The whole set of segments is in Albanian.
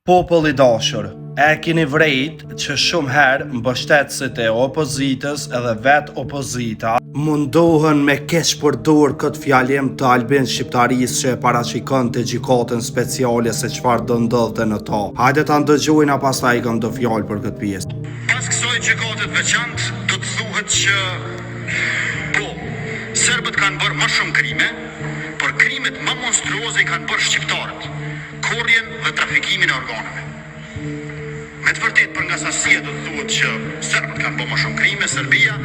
Popull i dashur, e keni vrejt që shumë herë mbështetësit e opozitës edhe vet opozita mundohen me keq përdor këtë fjalim të Albin Shqiptarisë që e parashikon të gjykatën speciale se çfarë do ndodhte në ta. Hajde ta ndëgjojna pastaj kam do fjalë për këtë pjesë. Pas kësaj gjykate të veçantë do të thuhet që po, serbët kanë bërë më shumë krime, por krimet më monstruoze i kanë bërë shqiptarët, korrjen dhe trafikimin e organeve. Me të vërtet për nga sasia do të thuhet që serbët kanë bërë më shumë krime, Serbia,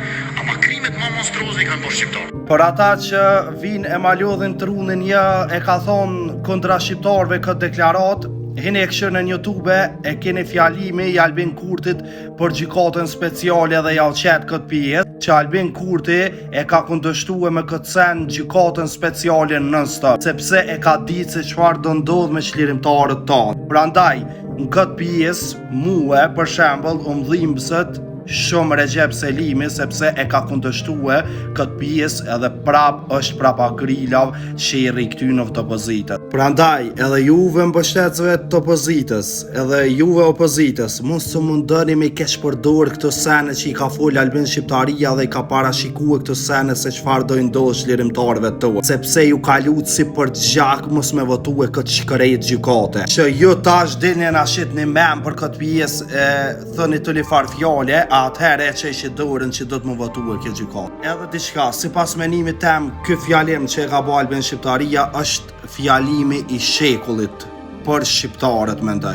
ama krimet më monstruoze i kanë bërë shqiptarët. Për ata që vinë e malodhin trunin e ka thonë kundra shqiptarëve këtë deklarat, hini e këshër në YouTube e keni fjalimi i Albin Kurtit për gjykatën speciale dhe ja u qetë këtë pjesë që Albin Kurti e ka kundështue me këtë sen gjykatën speciale non-stop, sepse e ka ditë se çfarë do ndodh me çlirimtarët tanë. Prandaj, në këtë pjesë, mua për shembull dhimbset shumë Recep Selimi sepse e ka kundështue këtë pjesë edhe prap është prapa grilav që i rikty në këtë opozitët. Prandaj, edhe juve mbështetësve të opozitës, edhe juve opozitës, mos të mundoni me keq përdor këtë sene që i ka fol Albin Shqiptaria dhe i ka parashikue këtë sene se çfarë do i ndodhë çlirimtarëve tuaj. Sepse ju ka lutë si për gjak mos me votue këtë shkërejt gjykate. Që ju tash dilni na shitni mem për këtë pjesë e thoni të lifar fjale, atëherë e qeshi dorën që do të më votue kjo gjykatë. Edhe diçka, sipas menimit tem, ky fjalim që e ka bë Albin Shqiptaria është fjalimi i shekullit për shqiptarët mendoj.